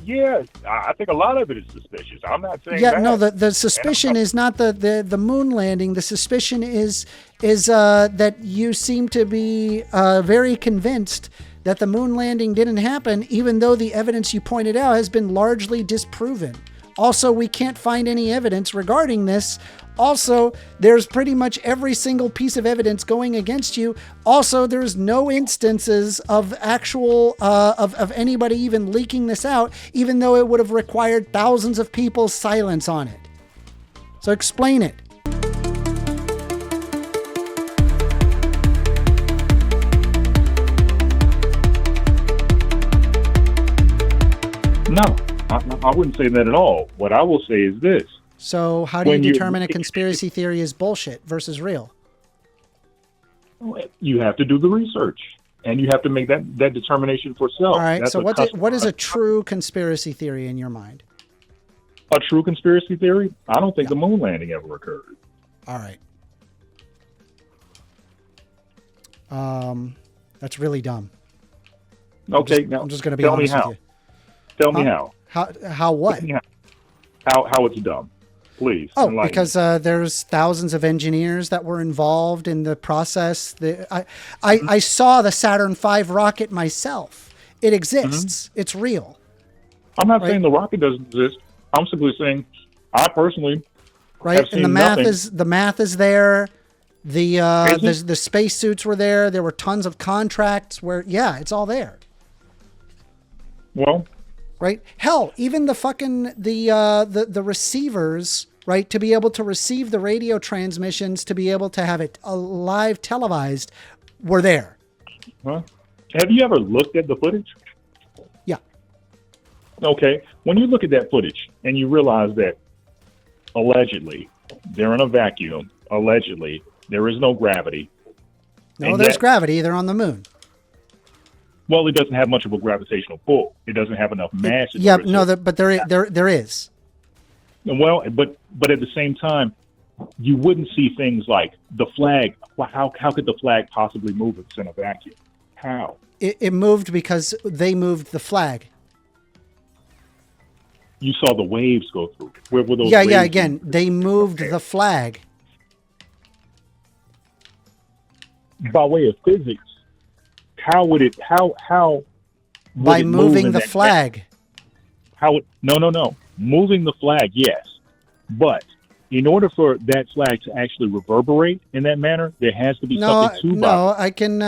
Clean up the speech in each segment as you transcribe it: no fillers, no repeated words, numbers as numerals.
Yeah, I think a lot of it is suspicious. I'm not saying Yeah, that. no, the suspicion is not the moon landing. The suspicion is that you seem to be very convinced that the moon landing didn't happen, even though the evidence you pointed out has been largely disproven. Also, we can't find any evidence regarding this. Also, there's pretty much every single piece of evidence going against you. Also, there's no instances of actual of anybody even leaking this out, even though it would have required thousands of people's silence on it. So explain it. No, I wouldn't say that at all. What I will say is this. So how do you determine a conspiracy theory is bullshit versus real? You have to do the research, and you have to make that determination for self. All right. That's so what is a true conspiracy theory in your mind? A true conspiracy theory? I don't think the moon landing ever occurred. All right. That's really dumb. Okay, I'm just going to be honest with you. Tell me how. How what? How it's dumb. Please. Oh, because there's thousands of engineers that were involved in the process. I saw the Saturn V rocket myself. It exists. Mm-hmm. It's real. I'm not saying the rocket doesn't exist. I'm simply saying I personally have seen and the math is there. The spacesuits were there. There were tons of contracts where it's all there. Well, right? Hell, even the fucking the receivers, right, to be able to receive the radio transmissions, to be able to have it live televised, were there. Huh? Have you ever looked at the footage? Yeah. Okay. When you look at that footage and you realize that allegedly they're in a vacuum, allegedly there is no gravity. No, there's gravity. They're on the moon. Well, it doesn't have much of a gravitational pull. It doesn't have enough mass. But there is. Well, but at the same time, you wouldn't see things like the flag. How could the flag possibly move if it's in a vacuum? How? It moved because they moved the flag. You saw the waves go through. Where were those? Yeah. Again, they moved the flag. By way of physics. How would it? How? By moving the flag. No. Moving the flag, yes, but in order for that flag to actually reverberate in that manner, there has to be something to. No, I can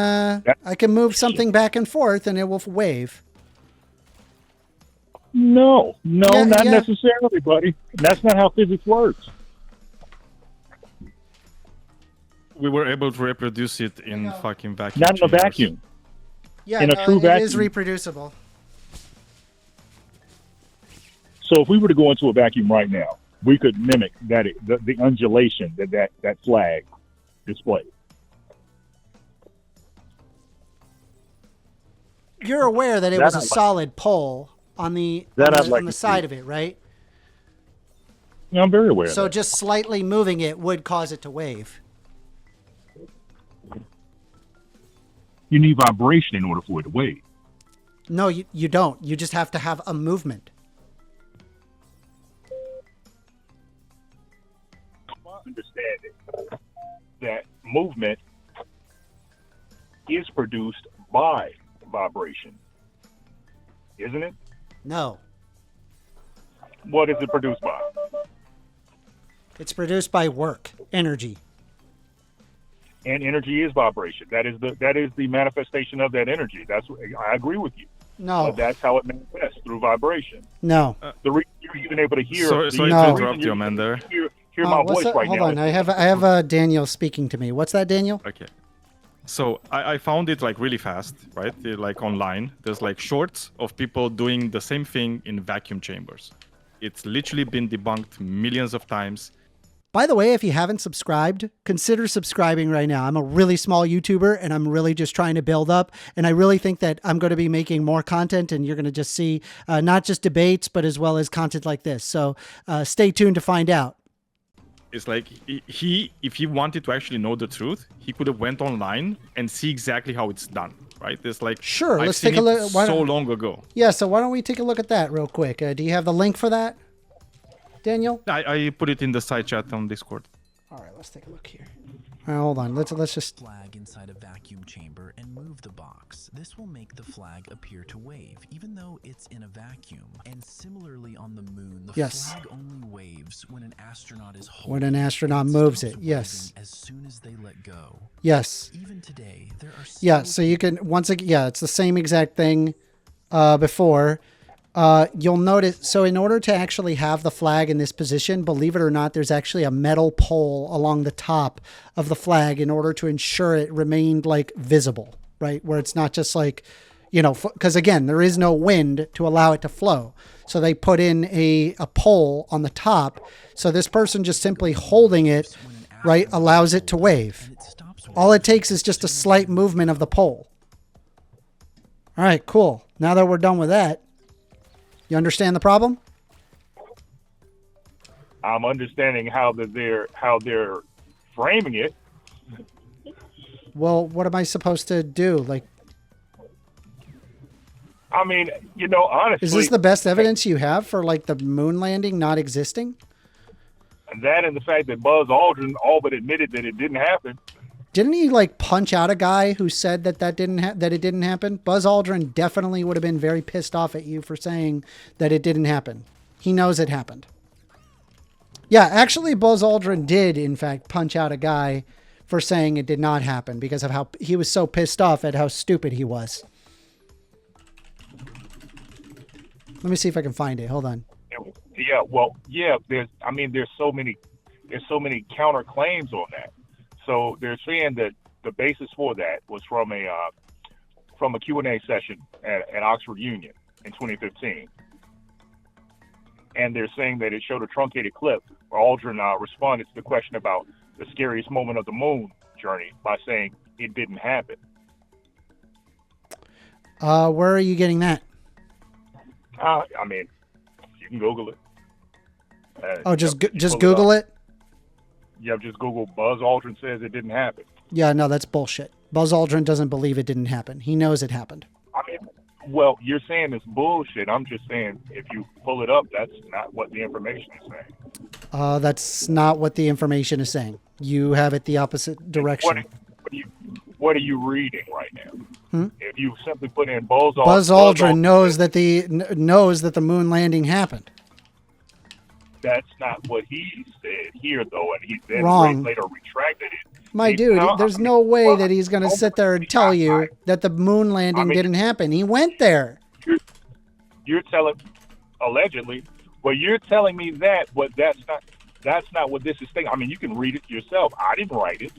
move something back and forth, and it will wave. No, not necessarily, buddy. That's not how physics works. We were able to reproduce it in fucking vacuum. Not in a vacuum. Yeah, in a true vacuum. It is reproducible. So if we were to go into a vacuum right now, we could mimic the undulation that flag displays. You're aware that it was a solid pole on the side of it, right? Yeah, I'm very aware. So just slightly moving it would cause it to wave. You need vibration in order for it to wave. No, you don't. You just have to have a movement. Understanding that movement is produced by vibration, isn't it? No. What is it produced by? It's produced by work, energy. And energy is vibration. That is the manifestation of that energy. I agree with you. No. But that's how it manifests, through vibration. No. The reason you're even able to hear. Sorry to interrupt you, Amanda. Hear my voice right now. Hold on, I have Daniel speaking to me. What's that, Daniel? Okay. So I found it like really fast, right? Like online. There's like shorts of people doing the same thing in vacuum chambers. It's literally been debunked millions of times. By the way, if you haven't subscribed, consider subscribing right now. I'm a really small YouTuber and I'm really just trying to build up. And I really think that I'm going to be making more content and you're going to just see not just debates, but as well as content like this. So stay tuned to find out. It's like he if he wanted to actually know the truth, he could have went online and see exactly how it's done, right? It's like, sure, I've let's seen take a look. it so long ago. Yeah, so why don't we take a look at that real quick? Do you have the link for that, Daniel? I put it in the side chat on Discord. All right, let's take a look here. All right, hold on. Let's just flag inside a vacuum chamber and move the box. This will make the flag appear to wave, even though it's in a vacuum. And similarly on the moon, the flag only waves when an astronaut is holding. When an astronaut moves it, yes. As soon as they let go. Yes. Even today, there are. Yeah, so you can once again. Yeah, it's the same exact thing before. You'll notice, so in order to actually have the flag in this position, believe it or not, there's actually a metal pole along the top of the flag in order to ensure it remained like visible, right? Where it's not just like, you know, because again, there is no wind to allow it to flow. So they put in a pole on the top. So this person just simply holding it, right, allows it to wave. All it takes is just a slight movement of the pole. All right, cool. Now that we're done with that, you understand the problem? I'm understanding how they're framing it. Well, what am I supposed to do? Like, I mean, you know, honestly, is this the best evidence you have for like the moon landing not existing? That and the fact that Buzz Aldrin all but admitted that it didn't happen. Didn't he like punch out a guy who said that it didn't happen? Buzz Aldrin definitely would have been very pissed off at you for saying that it didn't happen. He knows it happened. Yeah, actually Buzz Aldrin did in fact punch out a guy for saying it did not happen because of how he was so pissed off at how stupid he was. Let me see if I can find it. Hold on. Yeah, well, yeah, there's so many counterclaims on that. So they're saying that the basis for that was from a Q&A session at Oxford Union in 2015. And they're saying that it showed a truncated clip where Aldrin responded to the question about the scariest moment of the moon journey by saying it didn't happen. Where are you getting that? I mean, you can Google it. Just Google it? Yeah, just Google Buzz Aldrin says it didn't happen. Yeah, no, that's bullshit. Buzz Aldrin doesn't believe it didn't happen. He knows it happened. I mean, well, you're saying it's bullshit. I'm just saying if you pull it up, that's not what the information is saying. That's not what the information is saying. You have it the opposite direction. What are you reading right now? If you simply put in Buzz Aldrin knows that the moon landing happened. That's not what he said here, though, and he then later retracted it. There's no way that he's going to sit there and tell you that the moon landing didn't happen. He went there. You're telling, allegedly, well, you're telling me that, but that's not what this is saying. I mean, you can read it yourself. I didn't write it.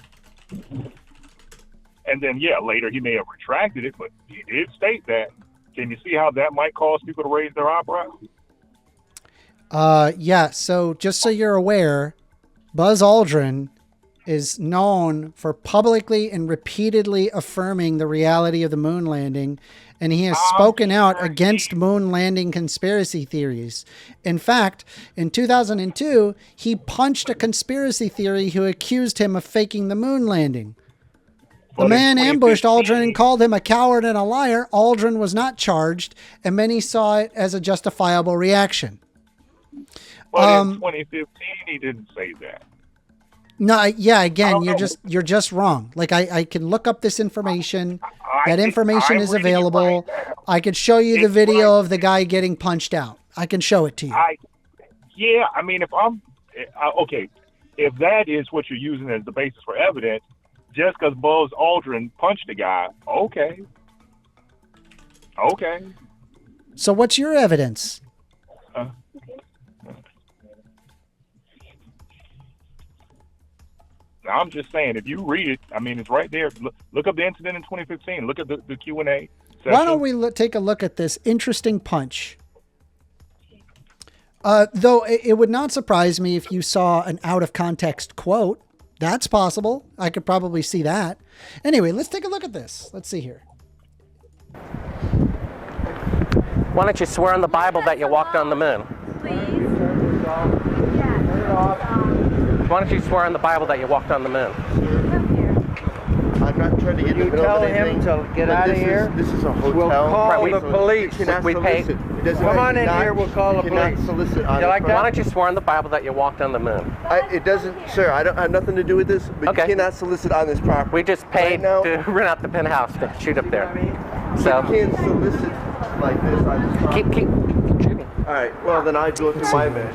And then, yeah, later he may have retracted it, but he did state that. Can you see how that might cause people to raise their eyebrows? Yeah, so just so you're aware, Buzz Aldrin is known for publicly and repeatedly affirming the reality of the moon landing, and he has spoken out against moon landing conspiracy theories. In fact, in 2002, he punched a conspiracy theory who accused him of faking the moon landing. The man ambushed Aldrin and called him a coward and a liar. Aldrin was not charged, and many saw it as a justifiable reaction. But in 2015, he didn't say that. No, yeah, again, you're just wrong. Like I can look up this information. That information is available. Right, I could show you the video of the guy getting punched out. I can show it to you. I mean, if that is what you're using as the basis for evidence, just because Buzz Aldrin punched a guy, okay. So what's your evidence? I'm just saying, if you read it, I mean, it's right there. Look up the incident in 2015. Look at the Q&A session. Why don't we take a look at this interesting punch? Though it would not surprise me if you saw an out-of-context quote. That's possible. I could probably see that. Anyway, let's take a look at this. Let's see here. Why don't you swear on the Bible that you walked on the moon? Please. Turn it off. Why don't you swear on the Bible that you walked on the moon? I'm not trying to get in the middle of anything. Tell him to get out of here. This is a hotel. We'll call the police. We pay. Come on in here. We'll call the police. Solicit You like Why that? don't you swear on the Bible that you walked on the moon? It doesn't, sir. I don't have nothing to do with this. But Okay. you cannot solicit on this property. We just paid Right now- to rent out the penthouse to shoot up there. You So can't solicit like this on this property. keep shooting. All right. Well, then I go through my measures.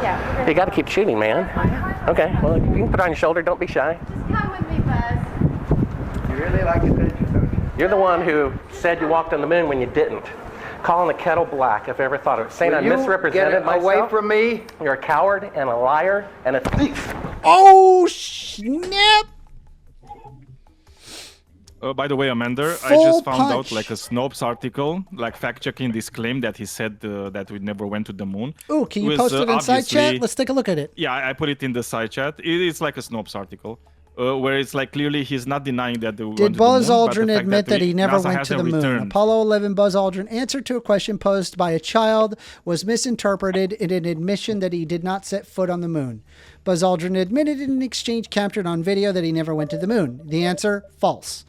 Yeah. You got to keep shooting, man. Okay. Well, you can put it on your shoulder. Don't be shy. Just come with me, Buzz. You really like adventure, don't you? You're the one who said you walked on the moon when you didn't. Calling the kettle black, if I ever thought of it. Saying I Will you misrepresented get myself. away from me. You're a coward and a liar and a thief. Oh, snap. By the way, Amanda, I Full just found punch. out like a Snopes article, like fact-checking this claim that he said that we never went to the moon. Ooh, can you Was, post it in side chat? obviously- Let's take a look at it. Yeah, I put it in the side chat. It's like a Snopes article, where it's like clearly he's not denying that they went Did to Buzz the moon, but the Aldrin fact admit that he never NASA went to the hasn't moon? returned. Apollo 11 Buzz Aldrin answered to a question posed by a child was misinterpreted in an admission that he did not set foot on the moon. Buzz Aldrin admitted in an exchange captured on video that he never went to the moon. The answer, false.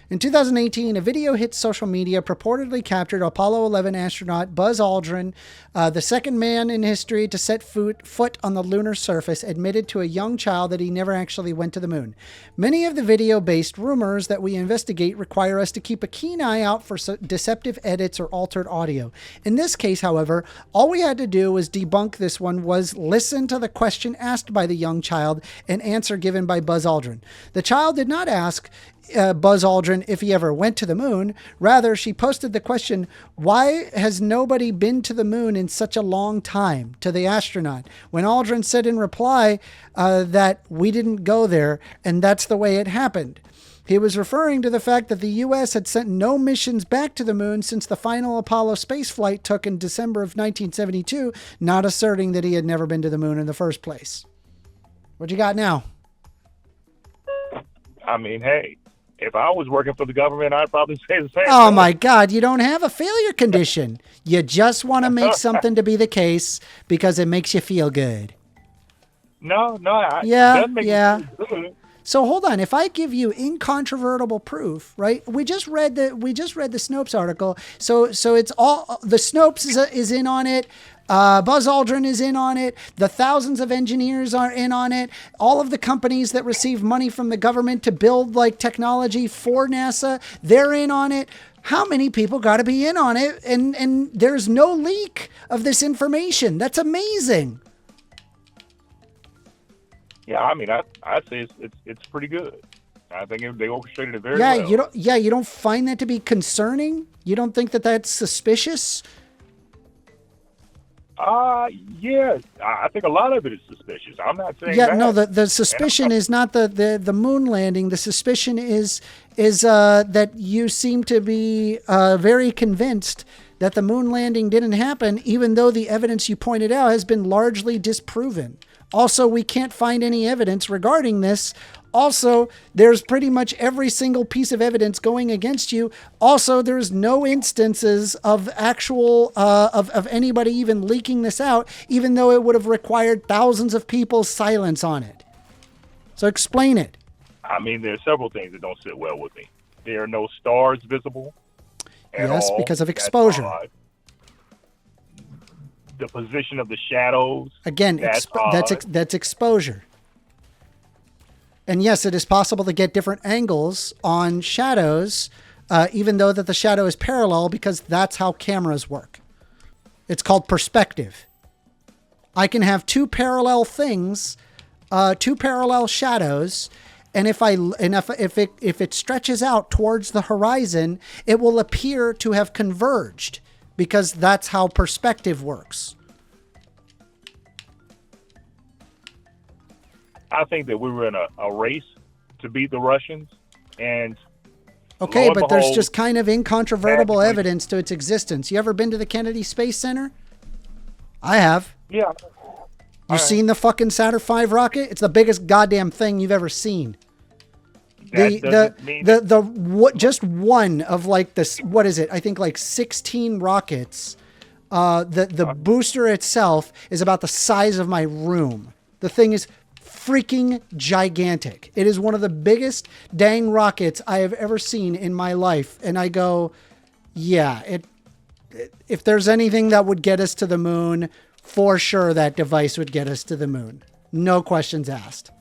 In 2018, a video hit social media purportedly captured Apollo 11 astronaut Buzz Aldrin, the second man in history to set foot on the lunar surface, admitted to a young child that he never actually went to the moon. Many of the video-based rumors that we investigate require us to keep a keen eye out for deceptive edits or altered audio. In this case, however, all we had to do was debunk this one was listen to the question asked by the young child and answer given by Buzz Aldrin. The child did not ask Buzz Aldrin if he ever went to the moon. Rather, she posted the question, why has nobody been to the moon in such a long time, to the astronaut, when Aldrin said in reply that we didn't go there and that's the way it happened. He was referring to the fact that the U.S. had sent no missions back to the moon since the final Apollo spaceflight took in December of 1972, not asserting that he had never been to the moon in the first place. What you got now? I mean, hey, if I was working for the government, I'd probably say the same Oh thing. my God, you don't have a failure condition. You just want to make something to be the case because it makes you feel good. No, it Yeah, doesn't make me yeah. feel good. So hold on, if I give you incontrovertible proof, right? We just read the Snopes article. So it's all the Snopes is in on it. Buzz Aldrin is in on it. The thousands of engineers are in on it. All of the companies that receive money from the government to build like technology for NASA, they're in on it. How many people got to be in on it? And there's no leak of this information. That's amazing. Yeah, I mean, I'd say it's pretty good. I think they orchestrated it very well. You don't find that to be concerning? You don't think that that's suspicious? Yeah, I think a lot of it is suspicious. I'm not saying Yeah, that. no, the suspicion is not the moon landing. The suspicion is that you seem to be very convinced that the moon landing didn't happen, even though the evidence you pointed out has been largely disproven. Also, we can't find any evidence regarding this. Also, there's pretty much every single piece of evidence going against you. Also, there's no instances of actual of anybody even leaking this out, even though it would have required thousands of people's silence on it. So explain it. I mean, there are several things that don't sit well with me. There are no stars visible at Yes, all. because of That's exposure. odd. The position of the shadows. Again, that's that's exposure. And yes, it is possible to get different angles on shadows, even though that the shadow is parallel, because that's how cameras work. It's called perspective. I can have two parallel things, two parallel shadows, and if it stretches out towards the horizon, it will appear to have converged, because that's how perspective works. I think that we were in a race to beat the Russians, and Okay, lo and but there's behold, just kind of incontrovertible magically- evidence to its existence. You ever been to the Kennedy Space Center? I have. yeah. You seen the fucking Saturn V rocket? It's the biggest goddamn thing you've ever seen. That doesn't mean Just one of like this, what is it? I think like 16 rockets. The booster itself is about the size of my room. The thing is freaking gigantic. It is one of the biggest dang rockets I have ever seen in my life. And I go, yeah, if there's anything that would get us to the moon, for sure that device would get us to the moon. No questions asked.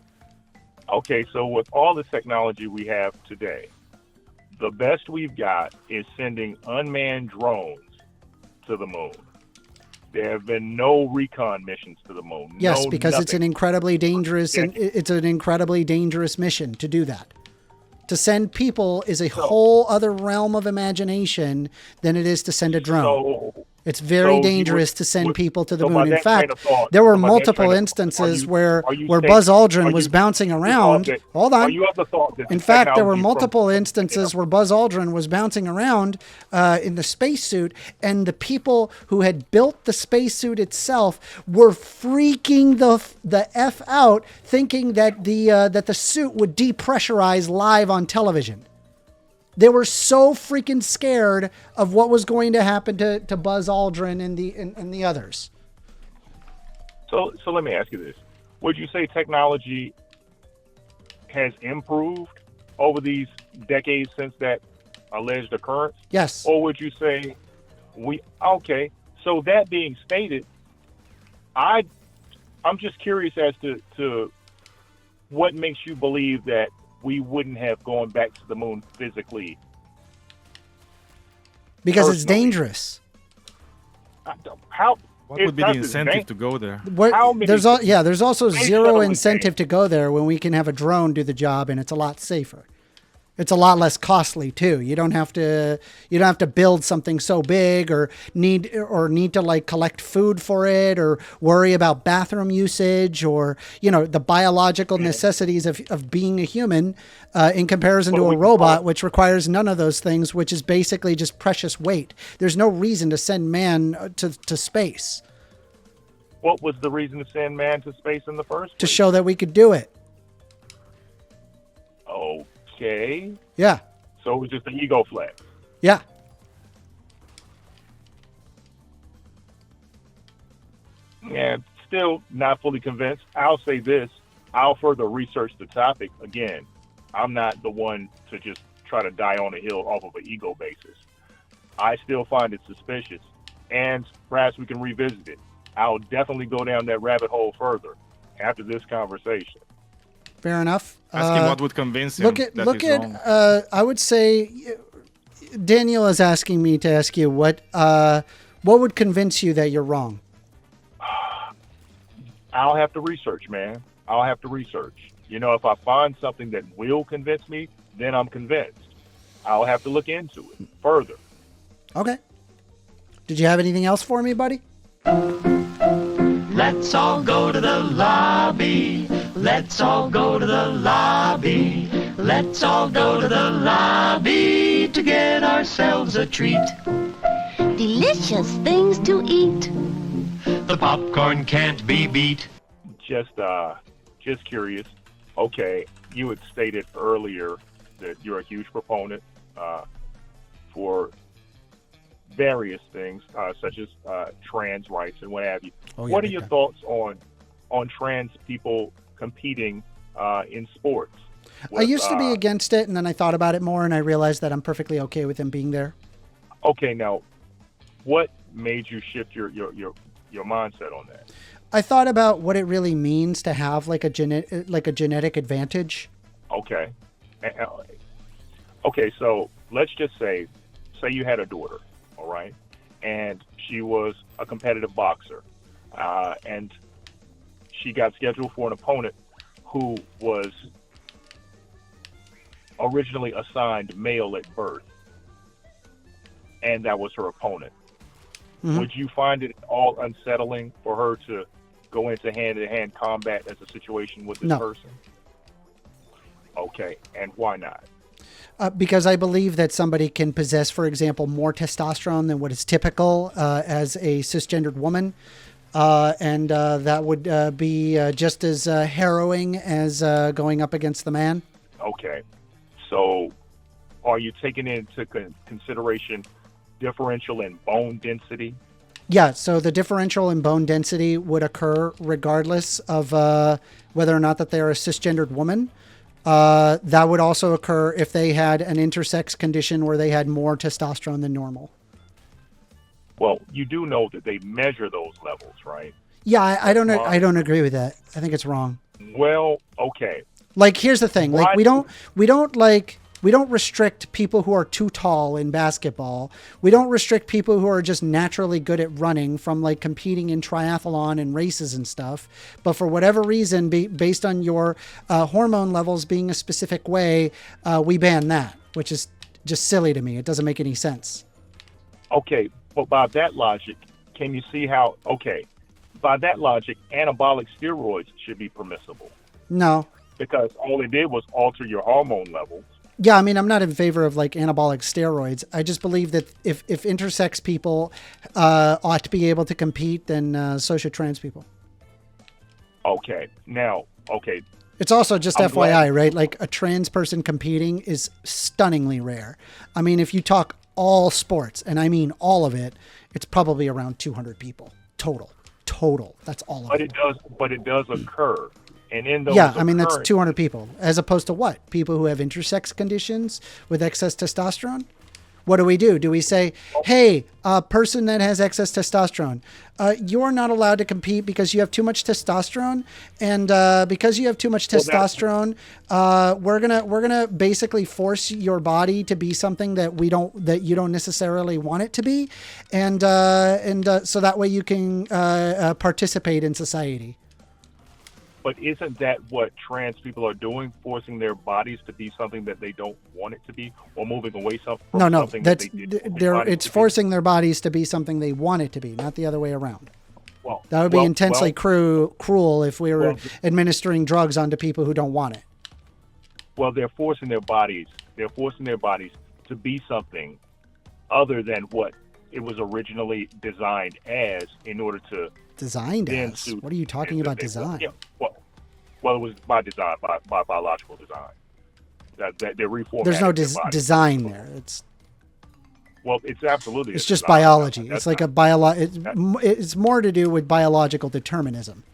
Okay, so with all the technology we have today, the best we've got is sending unmanned drones to the moon. There have been no recon missions to the moon. Yes, because it's an incredibly dangerous and it's an incredibly dangerous mission to do that. To send people is a whole other realm of imagination than it is to send a drone. It's very dangerous to send people to the moon. In fact, there were multiple instances where Buzz Aldrin was bouncing around. Hold on. In fact, there were multiple instances where Buzz Aldrin was bouncing around in the spacesuit, and the people who had built the spacesuit itself were freaking the F out, thinking that the suit would depressurize live on television. They were so freaking scared of what was going to happen to Buzz Aldrin and the others. So let me ask you this. Would you say technology has improved over these decades since that alleged occurrence? Yes. Or would you say okay. So that being stated, I'm just curious as to what makes you believe that we wouldn't have gone back to the moon physically. Because it's dangerous. What would be the incentive to go there? There's also zero incentive to go there when we can have a drone do the job, and it's a lot safer. It's a lot less costly too. You don't have to build something so big or need to like collect food for it or worry about bathroom usage or, the biological necessities of being a human in comparison to a robot, which requires none of those things, which is basically just precious weight. There's no reason to send man to space. What was the reason to send man to space in the first place? To show that we could do it. Okay. Yeah. So it was just an ego flex. Yeah. And still not fully convinced. I'll say this. I'll further research the topic. Again, I'm not the one to just try to die on a hill off of an ego basis. I still find it suspicious. And perhaps we can revisit it. I'll definitely go down that rabbit hole further after this conversation. Fair enough. Ask him what would convince him wrong. I would say, Daniel is asking me to ask you what would convince you that you're wrong? I'll have to research, man. I'll have to research. If I find something that will convince me, then I'm convinced. I'll have to look into it further. Okay. Did you have anything else for me, buddy? Let's all go to the lobby. Let's all go to the lobby. Let's all go to the lobby to get ourselves a treat. Delicious things to eat. The popcorn can't be beat. Just curious. Okay, you had stated earlier that you're a huge proponent for various things, such as trans rights and what have you. What are your thoughts on trans people competing in sports? I used to be against it, and then I thought about it more, and I realized that I'm perfectly okay with them being there. Okay, now, what made you shift your mindset on that? I thought about what it really means to have like a genetic advantage. Okay. Okay, so let's just say you had a daughter, all right, and she was a competitive boxer, and she got scheduled for an opponent who was originally assigned male at birth, and that was her opponent. Mm-hmm. Would you find it all unsettling for her to go into hand-to-hand combat as a situation with this person? Okay, and why not? Because I believe that somebody can possess, for example, more testosterone than what is typical as a cisgendered woman. And that would be just as harrowing as going up against the man. Okay. So are you taking into consideration differential in bone density Yeah, so the differential in bone density would occur regardless of whether or not that they're a cisgendered woman. That would also occur if they had an intersex condition where they had more testosterone than normal. Well, you do know that they measure those levels, right? Yeah, I don't agree with that. I think it's wrong. Well, okay. Like, here's the thing. Like, we don't restrict people who are too tall in basketball. We don't restrict people who are just naturally good at running from like competing in triathlon and races and stuff. But for whatever reason, based on your hormone levels being a specific way, we ban that, which is just silly to me. It doesn't make any sense. Okay, but by that logic, can you see how, by that logic, anabolic steroids should be permissible? No. Because all it did was alter your hormone levels. Yeah, I mean, I'm not in favor of like anabolic steroids. I just believe that if intersex people ought to be able to compete, then so should trans people. Okay, now, It's also just FYI, right? Like a trans person competing is stunningly rare. I mean, if you talk all sports, and I mean all of it, it's probably around 200 people total. That's all of it. But it does occur. And in those yeah, I mean, that's 200 people, as opposed to what? People who have intersex conditions with excess testosterone? What do? Do we say, hey, a person that has excess testosterone, you're not allowed to compete because you have too much testosterone, and because you have too much testosterone, we're gonna basically force your body to be something that you don't necessarily want it to be, and so that way you can participate in society. But isn't that what trans people are doing, forcing their bodies to be something that they don't want it to be, or moving away from something that they did? It's forcing their bodies to be something they want it to be, not the other way around. Well, that would be intensely cruel if we were administering drugs onto people who don't want it. Well, they're forcing their bodies to be something other than what it was originally designed as, in order to designed as. What are you talking about? Design? Yeah, well, it was by design, by biological design. That they're reformatting. There's no design there. It's absolutely. It's just biology. It's like it's more to do with biological determinism.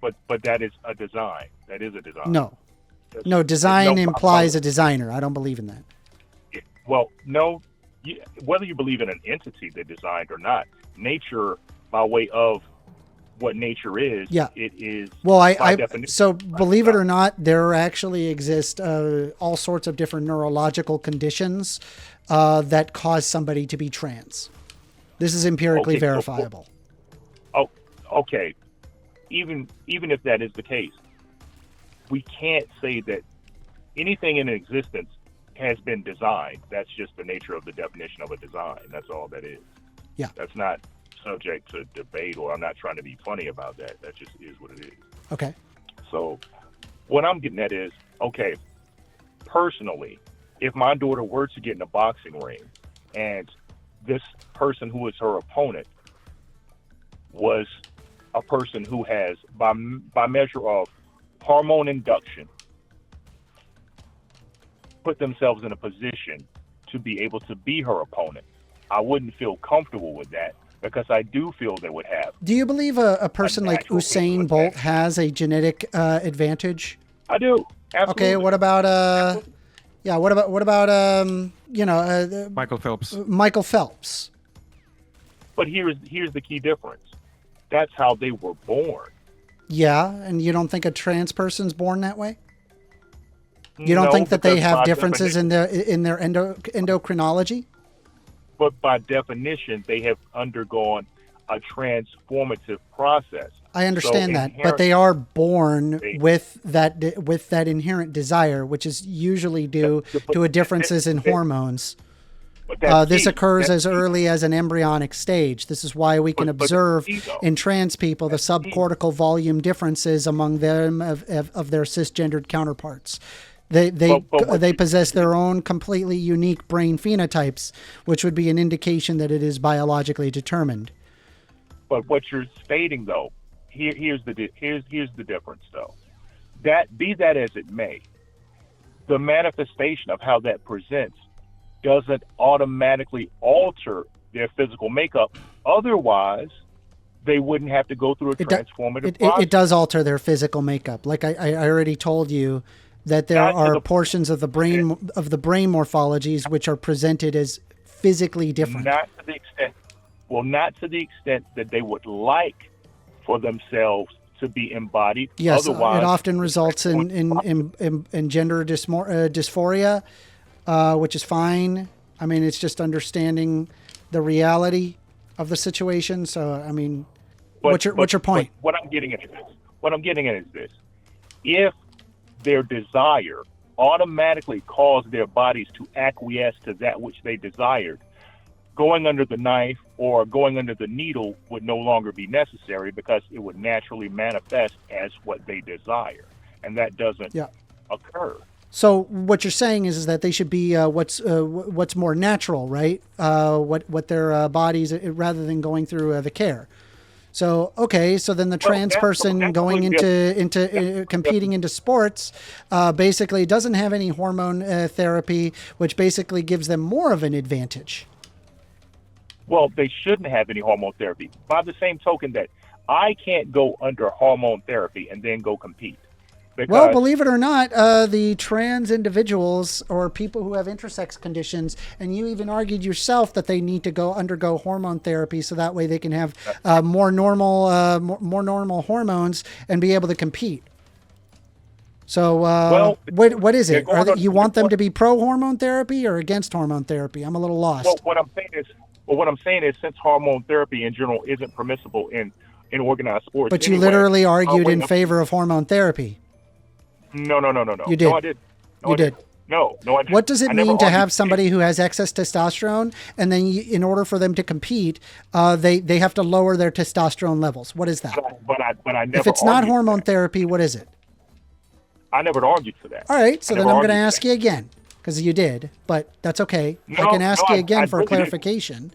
But that is a design. That is a design. No, design implies a designer. I don't believe in that. Well, no. Whether you believe in an entity that designed or not, nature, by way of what nature is, it is. Well, so believe it or not, there actually exist all sorts of different neurological conditions that cause somebody to be trans. This is empirically verifiable. Okay. Even if that is the case, we can't say that anything in existence has been designed. That's just the nature of the definition of a design. That's all that is. Yeah. That's not subject to debate, or I'm not trying to be funny about that. That just is what it is. Okay. So what I'm getting at is, personally, if my daughter were to get in a boxing ring and this person who is her opponent was a person who has, by measure of hormone induction, put themselves in a position to be able to be her opponent, I wouldn't feel comfortable with that, because I do feel they would have. Do you believe a person like Usain Bolt has a genetic advantage? I do. Absolutely. Okay. What about Michael Phelps? Michael Phelps. But here's the key difference. That's how they were born. Yeah, and you don't think a trans person's born that way? You don't think that they have differences in their endocrinology? But by definition, they have undergone a transformative process. I understand that, but they are born with that inherent desire, which is usually due to differences in hormones. This occurs as early as an embryonic stage. This is why we can observe in trans people the subcortical volume differences among them of their cisgendered counterparts. They possess their own completely unique brain phenotypes, which would be an indication that it is biologically determined. But what you're stating, though, here's the difference, though. That, be that as it may, the manifestation of how that presents doesn't automatically alter their physical makeup Otherwise, they wouldn't have to go through a transformative process. It does alter their physical makeup. Like I already told you that there are portions of the brain morphologies which are presented as physically different. Not to the extent that they would like for themselves to be embodied. Yes, otherwise, it often results in gender dysphoria, which is fine. I mean, it's just understanding the reality of the situation. So, I mean, what's your point? What I'm getting at is this: if their desire automatically caused their bodies to acquiesce to that which they desired, going under the knife or going under the needle would no longer be necessary because it would naturally manifest as what they desire, and that doesn't occur. So what you're saying is that they should be what's more natural, right? What their bodies, rather than going through the care. So okay, so then the trans person going into competing into sports basically doesn't have any hormone therapy, which basically gives them more of an advantage. Well, they shouldn't have any hormone therapy. By the same token that I can't go under hormone therapy and then go compete. Well, believe it or not, the trans individuals or people who have intersex conditions, and you even argued yourself that they need to undergo hormone therapy so that way they can have more normal hormones and be able to compete. So, what is it? You want them to be pro hormone therapy or against hormone therapy? I'm a little lost. Well, what I'm saying is, since hormone therapy in general isn't permissible in organized sports, but you literally argued in favor of hormone therapy. No. You did. No, I did. You did. No, I didn't. What does it mean to have somebody who has excess testosterone, and then in order for them to compete, they have to lower their testosterone levels? What is that? But I never. If it's not hormone therapy, what is it? I never argued for that. All right, so then I'm going to ask you again, because you did, but that's okay. I can ask you again for clarification.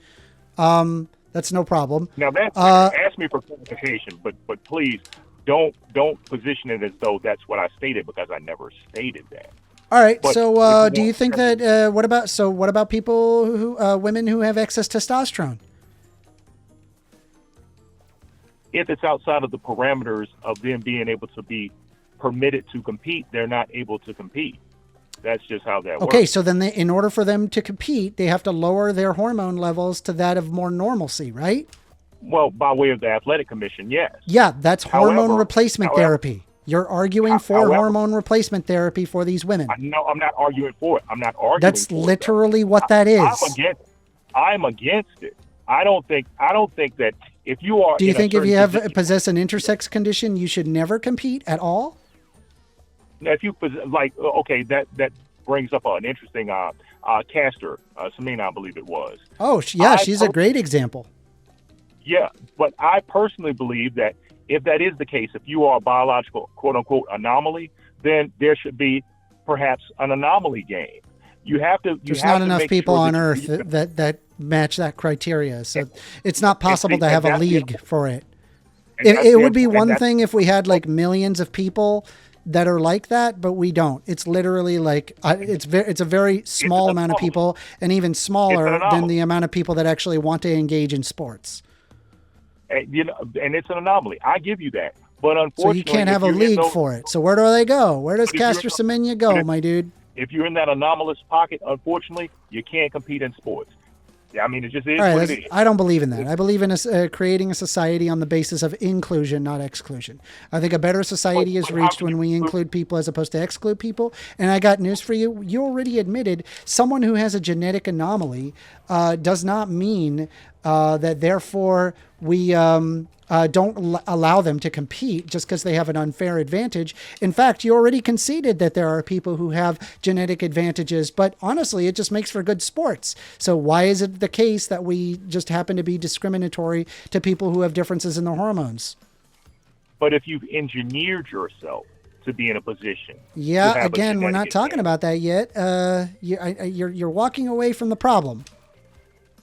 That's no problem. Now ask me for clarification, but please don't position it as though that's what I stated, because I never stated that. All right. But so do you think that what about people who women who have excess testosterone? If it's outside of the parameters of them being able to be permitted to compete, they're not able to compete. That's just how that works. Okay, so then in order for them to compete, they have to lower their hormone levels to that of more normalcy, right? Well, by way of the athletic commission, yes. Yeah, that's hormone replacement therapy. You're arguing for hormone replacement therapy for these women. No, I'm not arguing for it. I'm not arguing. That's literally what that is. I'm against it. I don't think that if you are. Do you think if you possess an intersex condition, you should never compete at all? If you that brings up an interesting caster, Samina, I believe it was. Oh yeah, she's a great example. Yeah, but I personally believe that if that is the case, if you are a biological quote unquote anomaly, then there should be perhaps an anomaly game. You have to. There's not enough people on Earth that match that criteria, so it's not possible to have a league for it. It would be one thing if we had like millions of people that are like that, but we don't. It's literally like it's a very small amount of people, and even smaller than the amount of people that actually want to engage in sports. And it's an anomaly. I give you that, but unfortunately, so you can't have a league for it. So where do they go? Where does Caster Semenya go, my dude? If you're in that anomalous pocket, unfortunately, you can't compete in sports. I mean, it just is what it is. I don't believe in that. I believe in creating a society on the basis of inclusion, not exclusion. I think a better society is reached when we include people as opposed to exclude people. And I got news for you. You already admitted someone who has a genetic anomaly does not mean that therefore we don't allow them to compete just because they have an unfair advantage. In fact, you already conceded that there are people who have genetic advantages, but honestly, it just makes for good sports. So why is it the case that we just happen to be discriminatory to people who have differences in their hormones? But if you've engineered yourself to be in a position. Yeah, again, we're not talking about that yet. You're walking away from the problem.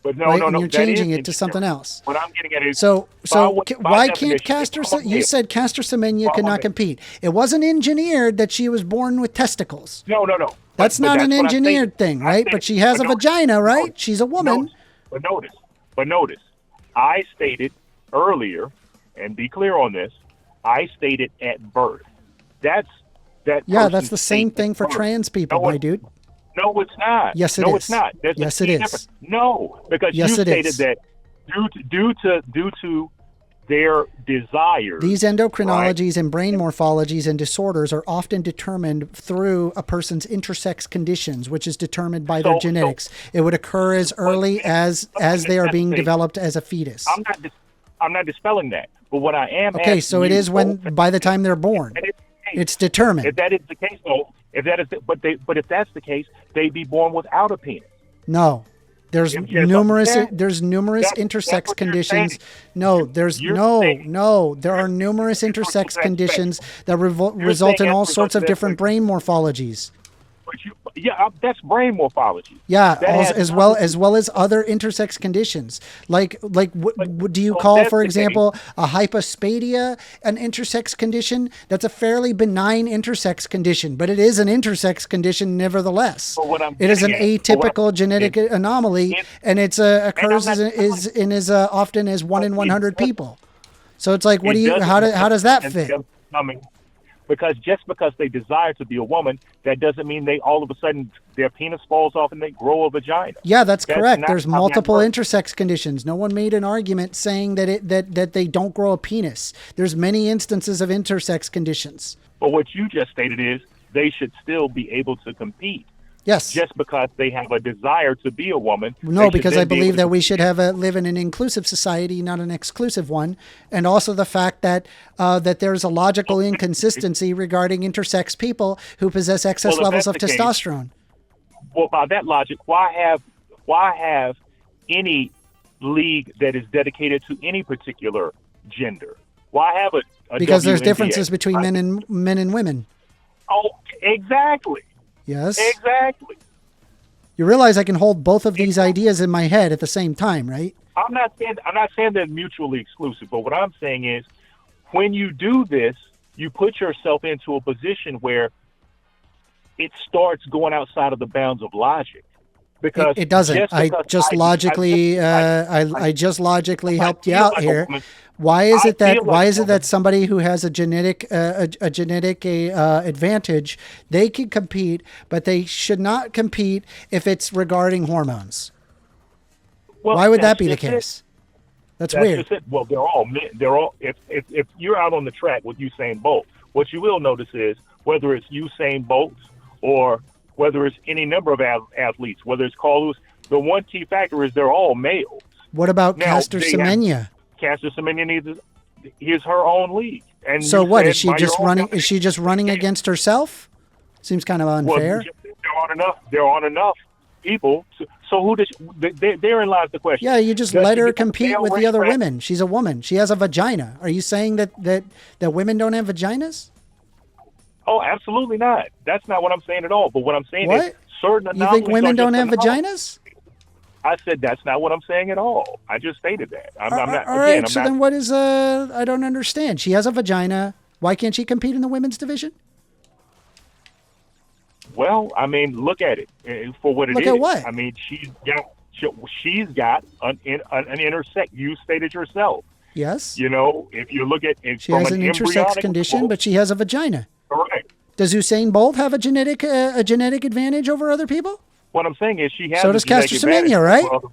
But no, right? And you're changing it to something else. What I'm getting at is why can't Caster? You said Caster Semenya could not compete. It wasn't engineered that she was born with testicles. No. That's not an engineered thing, right? But she has a vagina, right? She's a woman. But notice, I stated earlier, and be clear on this, I stated at birth. That's that. Yeah, that's the person's same statement thing for first. trans people, my dude. No, it's not. Yes, it no, is. it's not. There's a Yes, it key is. difference. No, because Yes, you it stated is. that due to their desires. These endocrinologies and brain morphologies and disorders are often determined through a person's intersex conditions, which is determined by their genetics. It would occur as early as they are being developed as a fetus. I'm not dispelling that. But what I am Okay, so it is when by the time they're born. It's determined. If that is the case, though, if if that's the case, they'd be born without a penis. No. There's numerous That's intersex what conditions. saying. No, there's You're no, saying- no. There are numerous intersex conditions that result in saying all as a sorts of result of different brain morphologies. But that's brain morphology. Yeah, That has as well as other intersex conditions. Like what do you Well, call, that's for the example, a hypospadia an intersex condition? That's a fairly benign intersex condition, but it is an intersex condition nevertheless. But what I'm It is an getting at- but what atypical genetic anomaly, and it's occurs I'm not as often as 1 in 100 people. So it's like, what do It you? doesn't- How does that and fit? Because just because they desire to be a woman, that doesn't mean they all of a sudden their penis falls off and they grow a vagina. Yeah, that's correct. not There's how that multiple works. intersex conditions. No one made an argument saying that they don't grow a penis. There's many instances of intersex conditions. But what you just stated is they should still be able to compete. Yes. Just because they have a desire to be a woman. No, because I believe that we should live in an inclusive society, not an exclusive one, and also the fact that there's a logical inconsistency regarding intersex people who possess excess Well, if levels of that's the case- testosterone. Well, by that logic, why have any league that is dedicated to any particular gender? Why have a Because there's WNBA? differences between men and women. Oh, exactly. Yes. Exactly. You realize I can hold both of these ideas in my head at the same time, right? I'm not saying they're mutually exclusive, but what I'm saying is when you do this, you put yourself into a position where it starts going outside of the bounds of logic. Because It doesn't. I just logically helped you feel out like a here. woman. Why is I it that feel like a that somebody who has a genetic advantage, they can compete, but they should not compete if it's regarding hormones? Well, Why would that that's be the just it. case? That's That's weird. just it. Well, they're all men. They're all. If you're out on the track with Usain Bolt, what you will notice is whether it's Usain Bolt or whether it's any number of athletes, whether it's Carlos, the one key factor is they're all males. What about Now, Caster they have- Semenya? Caster Semenya here's her own league. And So you what said is she by just your own running? definition- Is she just running against herself? Seems kind of Well, unfair. there aren't enough people. So who does? Therein lies the question. Yeah, you just Does let she her get the compete male with the other racetrack? women. She's a woman. She has a vagina. Are you saying that women don't have vaginas? Oh, absolutely not. That's not what I'm saying at all. But what I'm saying is What? certain You anomalies think women are don't just have anomalies. vaginas? I said that's not what I'm saying at all. I just stated that. I'm not. All right. Again, I'm So not. then, what is? I don't understand. She has a vagina. Why can't she compete in the women's division? Well, I mean, look at it for what it is. Look at what? I mean, she's got an intersect. You stated yourself. Yes. You know, if you look at it She from has an intersex embryonic condition, level, but she has a vagina. correct. Does Usain Bolt have a genetic advantage over other people? What I'm saying is she has. So a does genetic Caster advantage Semenya, right? over other-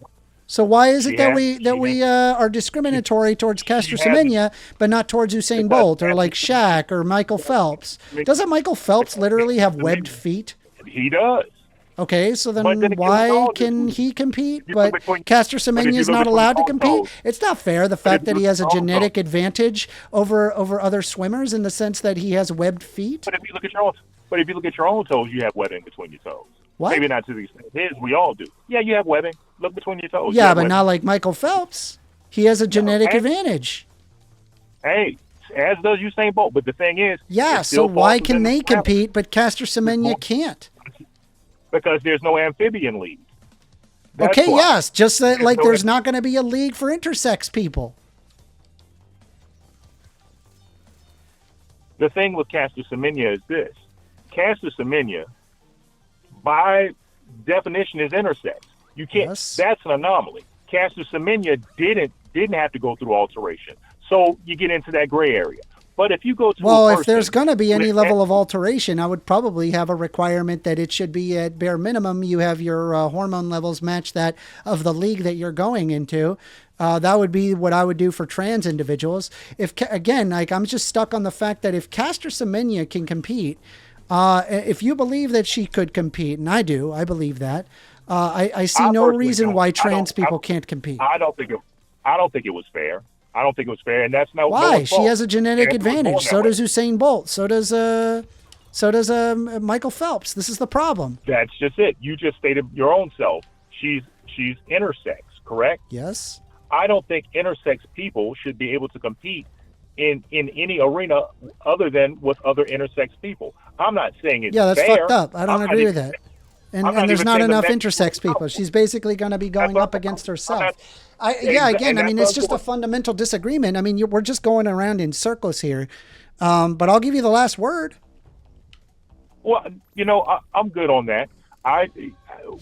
So why is it She that has- we are discriminatory towards Caster has- Semenya, but not towards Usain Bolt or like Shaq or Michael Phelps? Doesn't Michael Phelps literally have webbed feet? He does. Okay, so But then then again, why all can this- he compete, you look but between- Caster but if Semenya you is look not between allowed to all compete? those- It's not fair, the if fact you that he look has a at all genetic those- advantage over other swimmers in the sense that he has webbed feet. But if you look at your own toes, you have webbing between your toes. What? Maybe not to the extent of his. We all do. Yeah, you have webbing. Look between your toes. You Yeah, have but webbing. not like Michael Phelps. He has a genetic hey. advantage. Hey, as does Usain Bolt. But the thing is, Yeah, it still so why falls can within they the parameters compete, but Caster Semenya can't? because there's no amphibian league. That's Okay, why. yes, just that, like no there's am- not going to be a league for intersex people. The thing with Caster Semenya is this: Caster Semenya, by definition, is intersex. You can't. Yes. That's an anomaly. Caster Semenya didn't didn't have to go through alteration. So you get into that gray area. But if you go to well, a person if there's going to be any with level of alteration, I would probably have a requirement that it should be at bare minimum. You have your hormone levels match that of the league that you're going into. That would be what I would do for trans individuals. Again, like I'm just stuck on the fact that if Caster Semenya can compete, if you believe that she could compete, and I do, I believe that. I see no reason why trans people can't compete. I don't think it was fair. I don't think it was fair, and that's not why. No she has a genetic advantage. So does Usain Bolt. So does Michael Phelps. This is the problem. That's just it. You just stated your own self. She's intersex, correct? Yes. I don't think intersex people should be able to compete in any arena other than with other intersex people. I'm not saying it's that's fair. fucked up. I don't agree with that. And there's not enough intersex people. She's basically going to be going up against herself. Again, I mean, it's just a fundamental disagreement. I mean, we're just going around in circles here. But I'll give you the last word. Well, I'm good on that.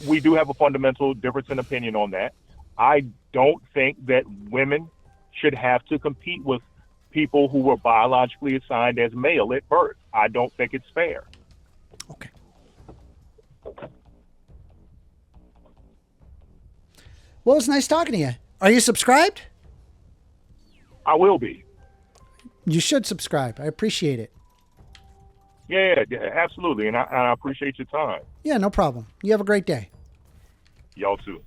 We do have a fundamental difference in opinion on that. I don't think that women should have to compete with people who were biologically assigned as male at birth. I don't think it's fair. Okay. Well, it was nice talking to you. Are you subscribed? I will be. You should subscribe. I appreciate it. Yeah, absolutely. And I appreciate your time. Yeah, no problem. You have a great day. Y'all too.